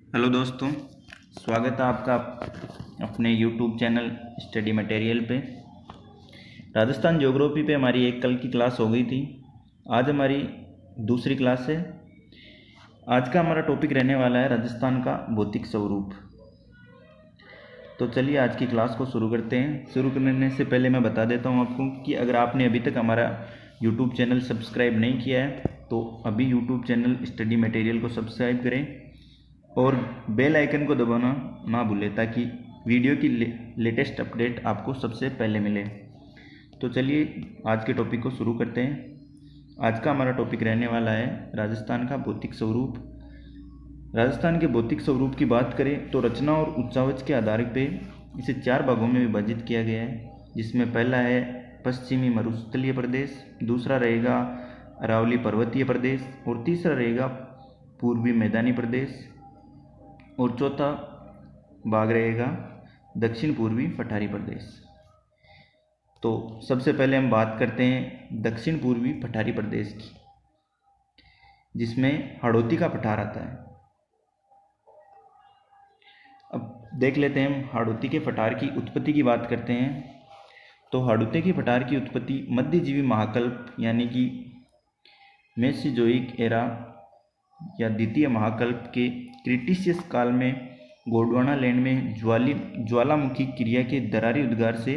Hello दोस्तों, स्वागत है आपका अपने YouTube चैनल स्टडी मटेरियल पे। राजस्थान ज्योग्राफी पे हमारी एक कल की क्लास हो गई थी। आज हमारी दूसरी क्लास है। आज का हमारा टॉपिक रहने वाला है राजस्थान का भौतिक स्वरूप। तो चलिए आज की क्लास को शुरू करते हैं। शुरू करने से पहले मैं बता देता हूँ आपको कि अगर आपने अभी तक हमारा YouTube चैनल सब्सक्राइब नहीं किया है तो अभी YouTube चैनल स्टडी मटेरियल को सब्सक्राइब करें और बेल आइकन को दबाना ना भूलें ताकि वीडियो की लेटेस्ट अपडेट आपको सबसे पहले मिले। तो चलिए आज के टॉपिक को शुरू करते हैं। आज का हमारा टॉपिक रहने वाला है राजस्थान का भौतिक स्वरूप। राजस्थान के भौतिक स्वरूप की बात करें तो रचना और उच्चावच के आधार पे इसे 4 भागों में विभाजित किया गया है, जिसमें पहला है पश्चिमी मरुस्थलीय प्रदेश, दूसरा रहेगा अरावली पर्वतीय प्रदेश और तीसरा रहेगा पूर्वी मैदानी प्रदेश और चौथा भाग रहेगा दक्षिण पूर्वी पठारी प्रदेश। तो सबसे पहले हम बात करते हैं दक्षिण पूर्वी पठारी प्रदेश की, जिसमें हाड़ौती का पठार आता है। अब देख लेते हैं हम हाड़ौती के पठार की उत्पत्ति की बात करते हैं। तो हाड़ौती के पठार की उत्पत्ति मध्यजीवी महाकल्प यानी कि मेसिजोइक एरा या द्वितीय महाकल्प के क्रिटिशियस काल में गोंडवाना लैंड में ज्वालामुखी क्रिया के दरारी उद्गार से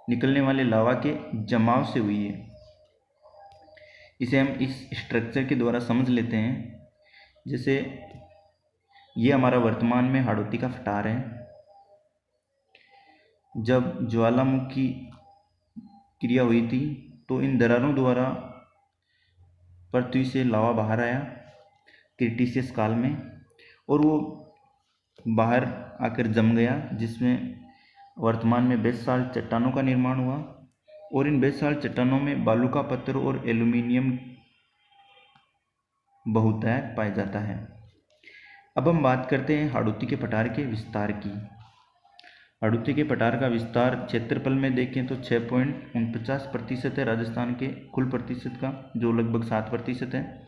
निकलने वाले लावा के जमाव से हुई है। इसे हम इस स्ट्रक्चर के द्वारा समझ लेते हैं। जैसे ये हमारा वर्तमान में हाड़ौती का पठार है। जब ज्वालामुखी क्रिया हुई थी तो इन दरारों द्वारा पृथ्वी से लावा बाहर आया क्रिटिशियस काल में, और वो बाहर आकर जम गया, जिसमें वर्तमान में बेसाल्ट चट्टानों का निर्माण हुआ और इन बेसाल्ट चट्टानों में बालू का पत्थर और एल्यूमिनियम बहुतायत पाया जाता है। अब हम बात करते हैं हाड़ौती के पठार के विस्तार की। हाड़ौती के पठार का विस्तार क्षेत्रफल में देखें तो 6.49% है राजस्थान के कुल प्रतिशत का, जो लगभग 7% है।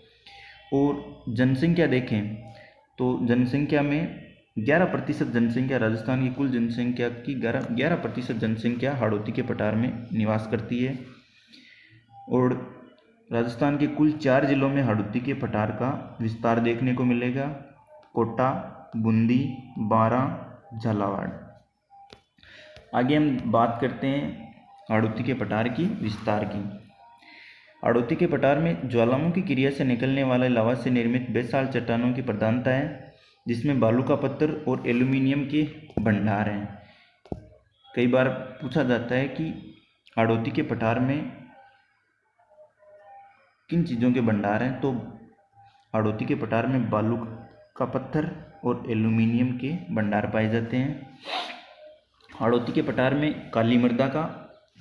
और जनसंख्या देखें तो जनसंख्या में 11% जनसंख्या, राजस्थान की कुल जनसंख्या की 11% जनसंख्या हाड़ौती के पठार में निवास करती है। और राजस्थान के कुल 4 जिलों में हाड़ौती के पठार का विस्तार देखने को मिलेगा: कोटा, बूंदी, बारां, झालावाड़। आगे हम बात करते हैं हाड़ौती के पठार की विस्तार की। हाड़ौती के पठार में ज्वालामुखी क्रिया से निकलने वाले लावा से निर्मित बेसाल्ट चट्टानों की प्रधानता है, जिसमें बालू का पत्थर और एल्यूमिनियम के भंडार हैं। कई बार पूछा जाता है कि हाड़ौती के पठार में किन चीज़ों के भंडार हैं, तो हाड़ौती के पठार में बालू का पत्थर और एल्यूमिनियम के भंडार पाए जाते हैं। हाड़ौती के पठार में काली मृदा का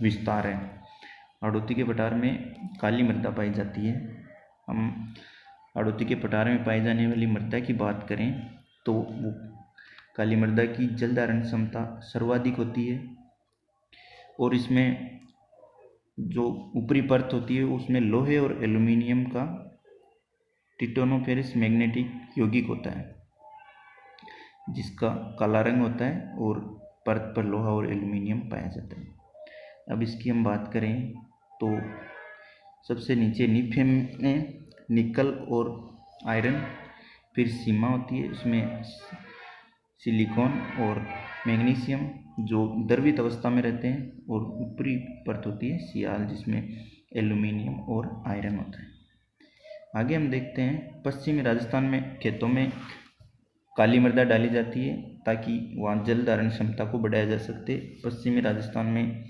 विस्तार है। हाड़ौती के पठार में काली मृदा पाई जाती है। हम हाड़ौती के पठार में पाई जाने वाली मृदा की बात करें तो वो काली मृदा की जल धारण क्षमता सर्वाधिक होती है और इसमें जो ऊपरी परत होती है उसमें लोहे और एल्यूमिनियम का टिटेनोफेरस मैग्नेटिक यौगिक होता है, जिसका काला रंग होता है और परत पर लोहा और एल्यूमिनियम पाया जाता है। अब इसकी हम बात करें तो सबसे नीचे निफे में निकल और आयरन, फिर सीमा होती है, उसमें सिलिकॉन और मैग्नीशियम जो द्रवित अवस्था में रहते हैं, और ऊपरी परत होती है सियाल, जिसमें एल्यूमिनियम और आयरन होता है। आगे हम देखते हैं पश्चिमी राजस्थान में खेतों में काली मृदा डाली जाती है ताकि वहाँ जल धारण क्षमता को बढ़ाया जा सके। पश्चिमी राजस्थान में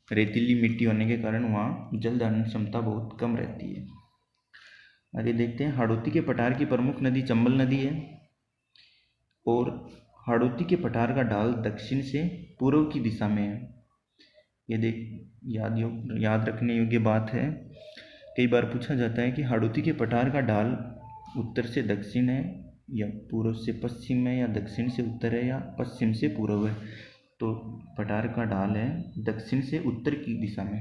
रेतीली मिट्टी होने के कारण वहाँ जल धारण क्षमता बहुत कम रहती है। आगे देखते हैं हाड़ौती के पठार की प्रमुख नदी चंबल नदी है और हाड़ौती के पठार का ढाल दक्षिण से पूर्व की दिशा में है। ये याद रखने योग्य बात है। कई बार पूछा जाता है कि हाड़ौती के पठार का ढाल उत्तर से दक्षिण है या पूर्व से पश्चिम है या दक्षिण से उत्तर है या पश्चिम से पूर्व है। तो पठार का ढाल है दक्षिण से उत्तर की दिशा में।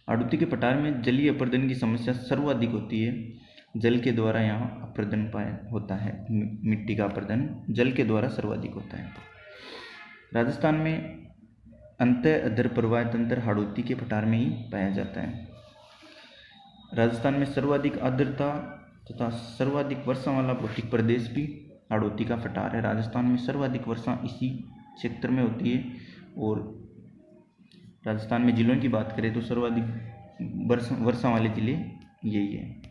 हाड़ौती के पठार में जलीय अपर्दन की समस्या सर्वाधिक होती है जल के द्वारा यहाँ अपरदन पाया होता है, मिट्टी का अपरदन जल के द्वारा सर्वाधिक होता है। राजस्थान में अंत अधर प्रवाह तंत्र हाड़ौती के पठार में ही पाया जाता है। राजस्थान में सर्वाधिक आर्द्रता तथा सर्वाधिक वर्षा वाला भौतिक प्रदेश भी हाड़ौती का पठार है। राजस्थान में सर्वाधिक वर्षा इसी क्षेत्र में होती है। और राजस्थान में जिलों की बात करें तो सर्वाधिक वर्षा वाले जिले यही है।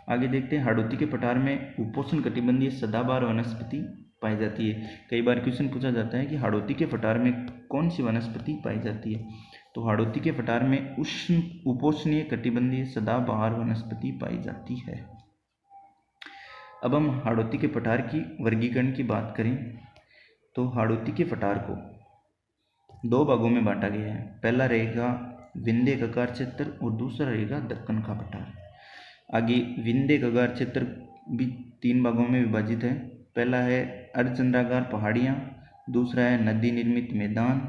आगे देखते हैं, हाड़ौती के पठार में उपोष्ण कटिबंधीय सदाबहार वनस्पति पाई जाती है। कई बार क्वेश्चन पूछा जाता है कि हाड़ौती के पठार में कौन सी वनस्पति पाई जाती है, तो हाड़ौती के पठार में उष्ण उपोष्णीय कटिबंधीय सदाबहार वनस्पति पाई जाती है। अब हम हाड़ौती के पठार की वर्गीकरण की बात करें तो हाड़ौती के पठार को दो भागों में बांटा गया है। पहला रहेगा विंध्य कगार क्षेत्र और दूसरा रहेगा दक्कन का पठार। आगे विंध्य कगार क्षेत्र भी तीन भागों में विभाजित है। पहला है अर्धचंद्राकार पहाड़ियाँ, दूसरा है नदी निर्मित मैदान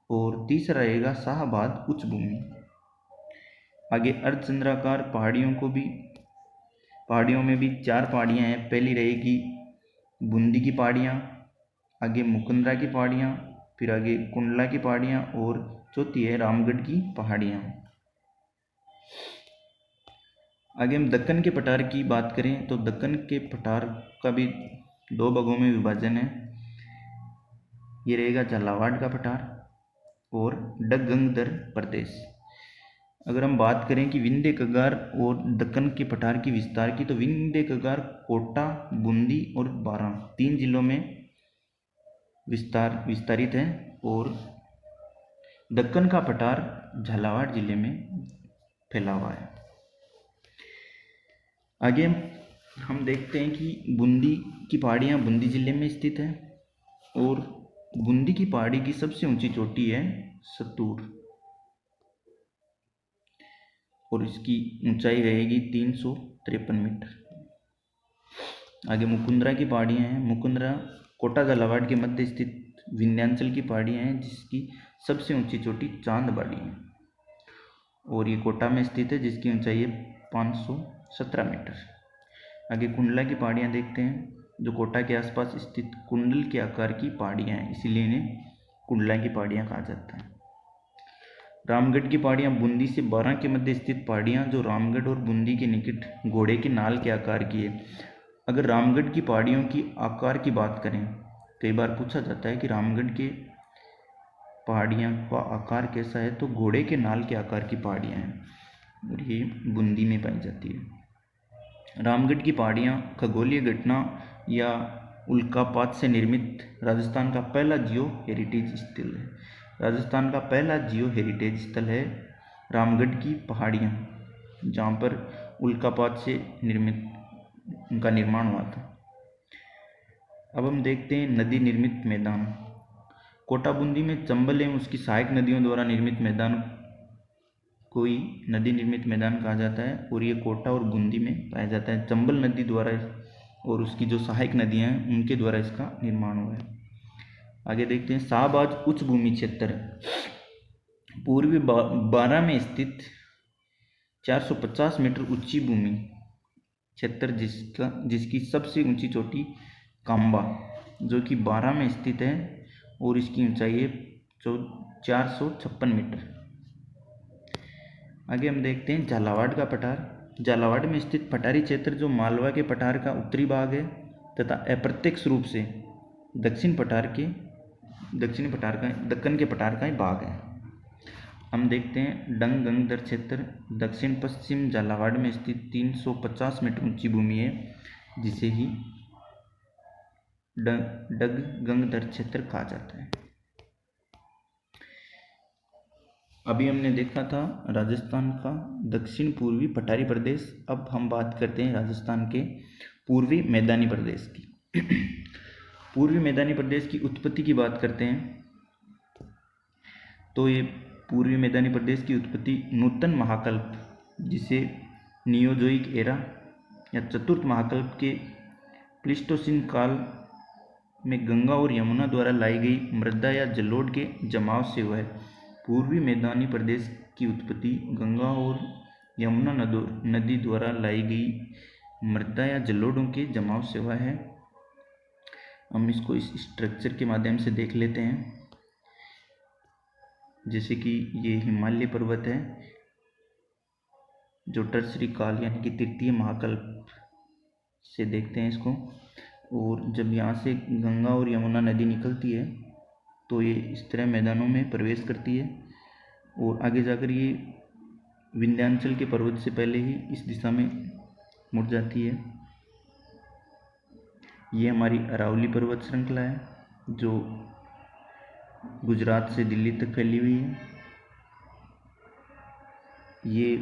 और तीसरा रहेगा शाहबाद उच्च भूमि। आगे अर्धचंद्राकार पहाड़ियों में भी चार पहाड़ियाँ हैं। पहली रहेगी बूंदी की पहाड़ियाँ, आगे मुकुंदरा की पहाड़ियाँ, फिर आगे कुंडला की पहाड़ियाँ और चौथी है रामगढ़ की पहाड़ियाँ। आगे हम दक्कन के पठार की बात करें तो दक्कन के पठार का भी दो भागों में विभाजन है। ये रहेगा झालावाड़ का पठार और डगंगदर प्रदेश। अगर हम बात करें कि विंध्य कगार और दक्कन के पठार की विस्तार की, तो विंध्य कगार कोटा, बूंदी और बारां तीन जिलों में विस्तारित है और दक्कन का पठार झालावाड़ जिले में फैला हुआ है। आगे हम देखते हैं कि बूंदी की पहाड़ियाँ बूंदी जिले में स्थित है और बूंदी की पहाड़ी की सबसे ऊंची चोटी है सतूर और इसकी ऊंचाई रहेगी 353 मीटर। आगे मुकुंदरा की पहाड़ियाँ हैं। मुकुंदरा कोटा झालावाड़ के मध्य स्थित विंध्याचल की पहाड़ियाँ हैं जिसकी सबसे ऊंची चोटी चांदबाड़ी है और ये कोटा में स्थित है जिसकी ऊंचाई है 517 मीटर। आगे कुंडला की पहाड़ियाँ देखते हैं जो कोटा के आसपास स्थित कुंडल के आकार की पहाड़ियाँ हैं, इसीलिए इन्हें कुंडला की पहाड़ियाँ कहा जाता है। रामगढ़ की पहाड़ियाँ बूंदी से बारां के मध्य स्थित पहाड़ियाँ जो रामगढ़ और बूंदी के निकट घोड़े के नाल के आकार की है। अगर रामगढ़ की पहाड़ियों की आकार की बात करें, कई बार पूछा जाता है कि रामगढ़ के पहाड़ियाँ का आकार कैसा है, तो घोड़े के नाल के आकार की पहाड़ियाँ हैं और ये बूंदी में पाई जाती है। रामगढ़ की पहाड़ियाँ खगोलीय घटना या उल्कापात से निर्मित राजस्थान का पहला जियो हेरिटेज स्थल है। राजस्थान का पहला जियो हेरिटेज स्थल है रामगढ़ की पहाड़ियाँ, जहाँ पर उल्कापात से निर्मित उनका निर्माण हुआ था। अब हम देखते हैं नदी निर्मित मैदान। कोटा बूंदी में चंबल एवं उसकी सहायक नदियों द्वारा निर्मित मैदान को ही नदी निर्मित मैदान कहा जाता है और ये कोटा और बूंदी में पाया जाता है। चंबल नदी द्वारा और उसकी जो सहायक नदियाँ हैं उनके द्वारा इसका निर्माण हुआ है। आगे देखते हैं शाहबाद उच्च भूमि क्षेत्र पूर्वी बारां में स्थित 450 मीटर ऊंची भूमि क्षेत्र जिसकी सबसे ऊंची चोटी कांबा जो कि बारां में स्थित है और इसकी ऊंचाई है 456 मीटर। आगे हम देखते हैं झालावाड़ का पठार। झालावाड़ में स्थित पठारी क्षेत्र जो मालवा के पठार का उत्तरी भाग है तथा अप्रत्यक्ष रूप से दक्कन के पठार का ही भाग है। हम देखते हैं डगंगदर क्षेत्र दक्षिण पश्चिम झालावाड़ में स्थित 350 मीटर ऊंची भूमि है जिसे ही डगंगदर क्षेत्र कहा जाता है। अभी हमने देखा था राजस्थान का दक्षिण पूर्वी पठारी प्रदेश। अब हम बात करते हैं राजस्थान के पूर्वी मैदानी प्रदेश की। पूर्वी मैदानी प्रदेश की उत्पत्ति की बात करते हैं तो ये पूर्वी मैदानी प्रदेश की उत्पत्ति नूतन महाकल्प जिसे नियोजोइक एरा या चतुर्थ महाकल्प के प्लीस्टोसीन काल में गंगा और यमुना द्वारा लाई गई मृदा या जलोढ़ के जमाव से हुआ है। पूर्वी मैदानी प्रदेश की उत्पत्ति गंगा और यमुना नदी द्वारा लाई गई मृदा या जलोढ़ों के जमाव से हुआ है। हम इसको इस स्ट्रक्चर के माध्यम से देख लेते हैं। जैसे कि ये हिमालय पर्वत है जो टर्सरी काल यानी कि तृतीय महाकल्प से देखते हैं इसको। और जब यहाँ से गंगा और यमुना नदी निकलती है तो ये इस तरह मैदानों में प्रवेश करती है और आगे जाकर ये विंध्याचल के पर्वत से पहले ही इस दिशा में मुड़ जाती है। ये हमारी अरावली पर्वत श्रृंखला है जो गुजरात से दिल्ली तक फैली हुई है। ये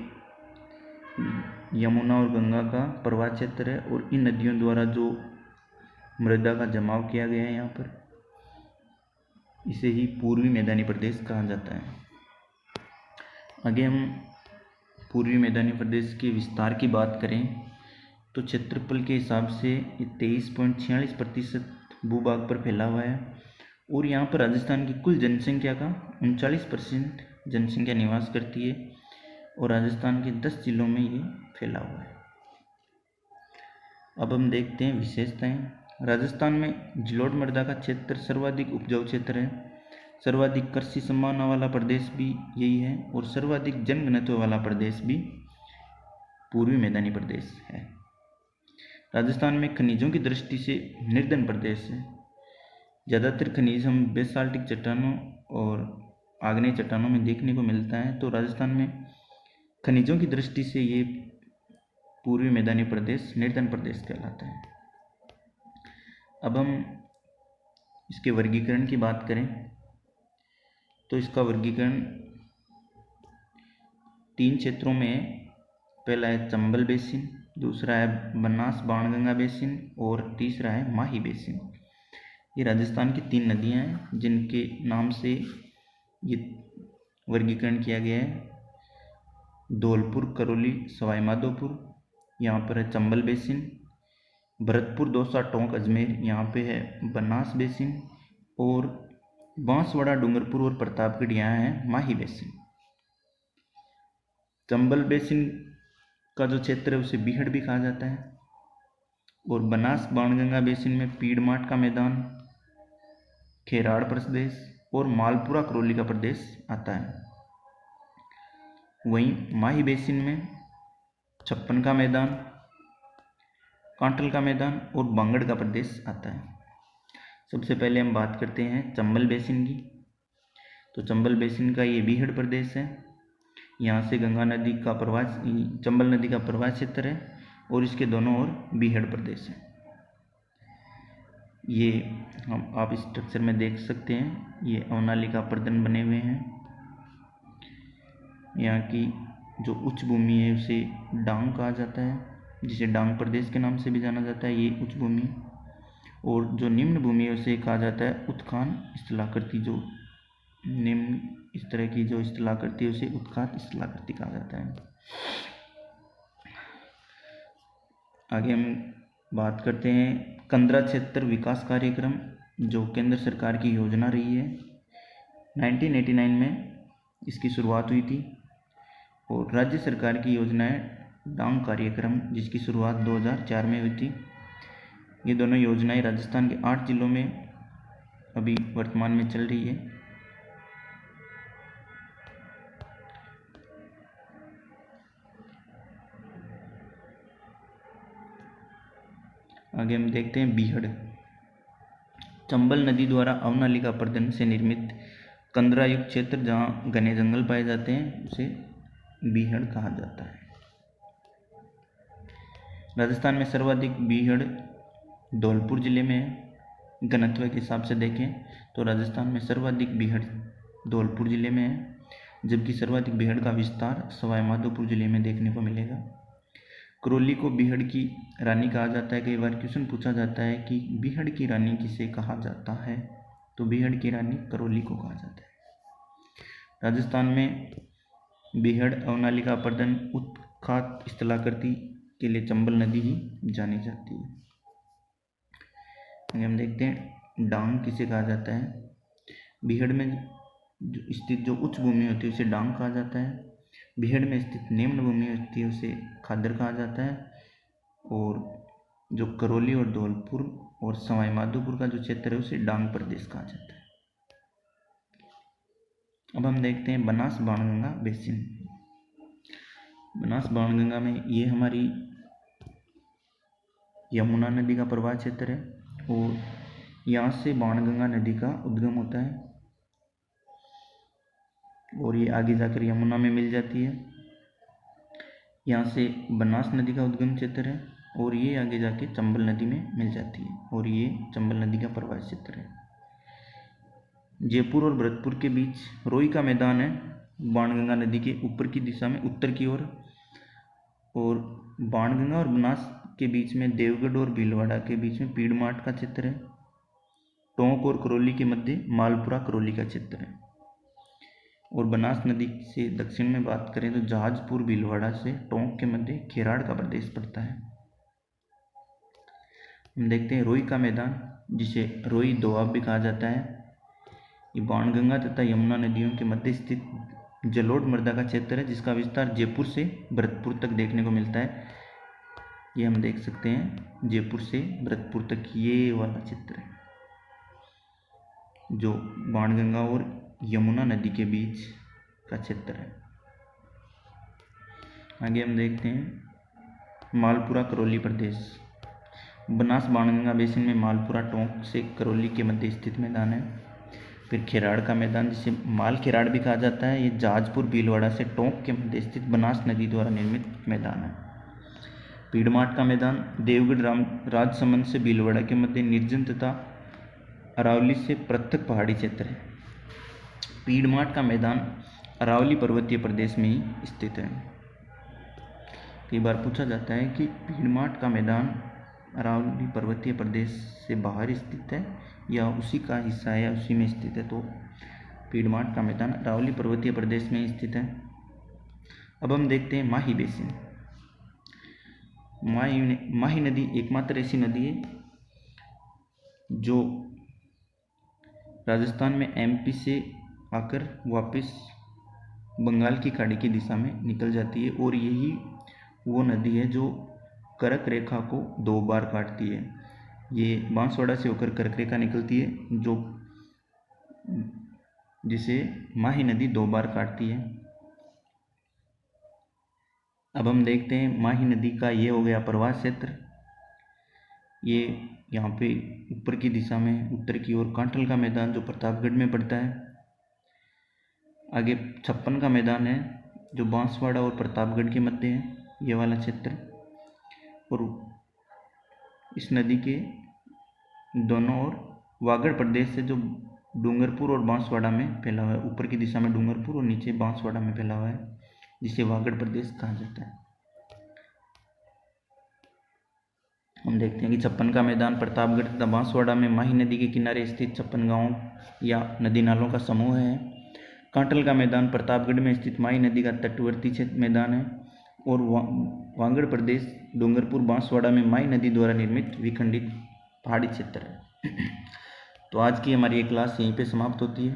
यमुना और गंगा का प्रवाह क्षेत्र है और इन नदियों द्वारा जो मृदा का जमाव किया गया है यहाँ पर, इसे ही पूर्वी मैदानी प्रदेश कहा जाता है। आगे हम पूर्वी मैदानी प्रदेश के विस्तार की बात करें तो क्षेत्रफल के हिसाब से ये 23.46% भूभाग पर फैला हुआ है और यहाँ पर राजस्थान की कुल जनसंख्या का 39% जनसंख्या निवास करती है और राजस्थान के 10 जिलों में ये फैला हुआ है। अब हम देखते हैं विशेषताएं। राजस्थान में जलोढ़ मृदा का क्षेत्र सर्वाधिक उपजाऊ क्षेत्र है। सर्वाधिक कृषि संभावना वाला प्रदेश भी यही है और सर्वाधिक जनघनत्व वाला प्रदेश भी पूर्वी मैदानी प्रदेश है। राजस्थान में खनिजों की दृष्टि से निर्धन प्रदेश है। ज़्यादातर खनिज हम बेसाल्टिक चट्टानों और आग्नेय चट्टानों में देखने को मिलता है, तो राजस्थान में खनिजों की दृष्टि से ये पूर्वी मैदानी प्रदेश निर्धन प्रदेश कहलाता है। अब हम इसके वर्गीकरण की बात करें तो इसका वर्गीकरण 3 क्षेत्रों में है। पहला है चंबल बेसिन, दूसरा है बनास बाणगंगा बेसिन और तीसरा है माही बेसिन। ये राजस्थान की 3 नदियां हैं जिनके नाम से ये वर्गीकरण किया गया है। धौलपुर, करौली, सवाई माधोपुर, यहाँ पर है चंबल बेसिन। भरतपुर, दौसा, टोंक, अजमेर, यहाँ पे है बनास बेसिन। और बांसवाड़ा, डूंगरपुर और प्रतापगढ़ यहाँ है माही बेसिन। चंबल बेसिन का जो क्षेत्र है उसे बीहड़ भी कहा जाता है और बनास बाणगंगा बेसिन में पीड़माट का मैदान, खेराड़ प्रदेश और मालपुरा करौली का प्रदेश आता है। वहीं माही बेसिन में छप्पन का मैदान, कांटल का मैदान और बांगड़ का प्रदेश आता है। सबसे पहले हम बात करते हैं चंबल बेसिन की। तो चंबल बेसिन का ये बीहड़ प्रदेश है। यहाँ से गंगा नदी का प्रवाह, चंबल नदी का प्रवाह क्षेत्र है और इसके दोनों ओर बीहड़ प्रदेश है। ये आप इस स्ट्रक्चर में देख सकते हैं, ये अवनालिका प्रदन बने हुए हैं। यहाँ की जो उच्च भूमि है उसे डांग कहा जाता है, जिसे डांग प्रदेश के नाम से भी जाना जाता है, ये उच्च भूमि। और जो निम्न भूमि है उसे कहा जाता है उत्खान स्थलाकृति। जो निम्न इस तरह की जो स्थलाकृति है उसे उत्खान स्थलाकृति कहा जाता है। आगे हम बात करते हैं कंदरा क्षेत्र विकास कार्यक्रम, जो केंद्र सरकार की योजना रही है। 1989 में इसकी शुरुआत हुई थी और राज्य सरकार की योजना है डांग कार्यक्रम, जिसकी शुरुआत 2004 में हुई थी। ये दोनों योजनाएं राजस्थान के 8 जिलों में अभी वर्तमान में चल रही है। आगे हम देखते हैं बीहड़। चंबल नदी द्वारा अवनालिका प्रदन से निर्मित कंदरा युक्त क्षेत्र जहाँ घने जंगल पाए जाते हैं उसे बीहड़ कहा जाता है। राजस्थान में सर्वाधिक बीहड़ धौलपुर जिले में है। घनत्व के हिसाब से देखें तो राजस्थान में सर्वाधिक बीहड़ धौलपुर जिले में है, जबकि सर्वाधिक बीहड़ का विस्तार सवाई माधोपुर जिले में देखने को मिलेगा। करौली को बीहड़ की रानी कहा जाता है। कई बार क्वेश्चन पूछा जाता है कि बीहड़ की रानी किसे कहा जाता है, तो बीहड़ की रानी करौली को कहा जाता है। राजस्थान में बीहड़ अवनालिका प्रदन उत्खात स्थलाकृति के लिए चंबल नदी ही जानी जाती है। आगे हम देखते हैं डांग किसे कहा जाता है। बीहड़ में स्थित जो उच्च भूमि होती है उसे डांग कहा जाता है। बीहड़ में स्थित निम्न भूमि होती है उसे खादर कहा जाता है और जो करौली और धौलपुर और सवाई माधोपुर का जो क्षेत्र है उसे डांग प्रदेश कहा जाता है। अब हम देखते हैं बनास बाणगंगा बेसिन। बनास बाणगंगा में ये हमारी यमुना नदी का प्रवाह क्षेत्र है और यहाँ से बाणगंगा नदी का उद्गम होता है और ये आगे जाकर यमुना में मिल जाती है। यहाँ से बनास नदी का उद्गम क्षेत्र है और ये आगे जाके चंबल नदी में मिल जाती है और ये चंबल नदी का प्रवाह क्षेत्र है। जयपुर और भरतपुर के बीच रोई का मैदान है बाणगंगा नदी के ऊपर की दिशा में उत्तर की ओर, और बाणगंगा और बनास के बीच में देवगढ़ और भीलवाड़ा के बीच में पीड़माठ का क्षेत्र है। टोंक और करौली के मध्य मालपुरा करौली का क्षेत्र है। और बनास नदी से दक्षिण में बात करें तो जहाजपुर भीलवाड़ा से टोंक के मध्य खेराड़ का प्रदेश पड़ता है। हम देखते हैं रोई का मैदान, जिसे रोई दोआब भी कहा जाता है। ये बाणगंगा तथा यमुना नदियों के मध्य स्थित जलोढ़ मृदा का क्षेत्र है जिसका विस्तार जयपुर से भरतपुर तक देखने को मिलता है। ये हम देख सकते हैं जयपुर से भरतपुर तक ये वाला क्षेत्र है जो बाणगंगा और यमुना नदी के बीच का क्षेत्र है। आगे हम देखते हैं मालपुरा करौली प्रदेश। बनास बाणगंगा बेसिन में मालपुरा टोंक से करौली के मध्य स्थित मैदान है। फिर खेराड़ का मैदान, जिसे माल खेराड़ भी कहा जाता है, ये जहाजपुर भीलवाड़ा से टोंक के मध्य स्थित बनास नदी द्वारा निर्मित मैदान है। पीड़माठ का मैदान देवगढ़ राजसमंद से भीलवाड़ा के मध्य निर्जन तथा अरावली से पृथक पहाड़ी क्षेत्र है। पीड़माठ का मैदान अरावली पर्वतीय प्रदेश में ही स्थित है। कई बार पूछा जाता है कि पीड़माठ का मैदान अरावली पर्वतीय प्रदेश से बाहर स्थित है या उसी का हिस्सा है या उसी में स्थित है, तो पीड़माठ का मैदान अरावली पर्वतीय प्रदेश में स्थित है। अब हम देखते हैं माही बेसिन। माही नदी एकमात्र ऐसी नदी है जो राजस्थान में एमपी से आकर वापस बंगाल की खाड़ी की दिशा में निकल जाती है और यही वो नदी है जो कर्क रेखा को 2 बार काटती है। ये बांसवाड़ा से होकर कर्क रेखा निकलती है जो जिसे माही नदी 2 बार काटती है। अब हम देखते हैं माही नदी का ये हो गया प्रवाह क्षेत्र। ये यहाँ पे ऊपर की दिशा में उत्तर की ओर कांटल का मैदान जो प्रतापगढ़ में पड़ता है। आगे छप्पन का मैदान है जो बांसवाड़ा और प्रतापगढ़ के मध्य है, ये वाला क्षेत्र। और इस नदी के दोनों ओर वागड़ प्रदेश से जो डूंगरपुर और बांसवाड़ा में फैला हुआ है, ऊपर की दिशा में डूंगरपुर और नीचे बांसवाड़ा में फैला हुआ है, जिसे वागड़ प्रदेश कहा जाता है। हम देखते हैं कि छप्पन का मैदान प्रतापगढ़ तथा बांसवाड़ा में माही नदी के किनारे स्थित 56 गांवों या नदी नालों का समूह है। कांटल का मैदान प्रतापगढ़ में स्थित माही नदी का तटवर्ती क्षेत्र मैदान है और वागड़ प्रदेश डूंगरपुर बांसवाड़ा में माही नदी द्वारा निर्मित विखंडित पहाड़ी क्षेत्र है। तो आज की हमारी ये क्लास यहीं पे समाप्त होती है।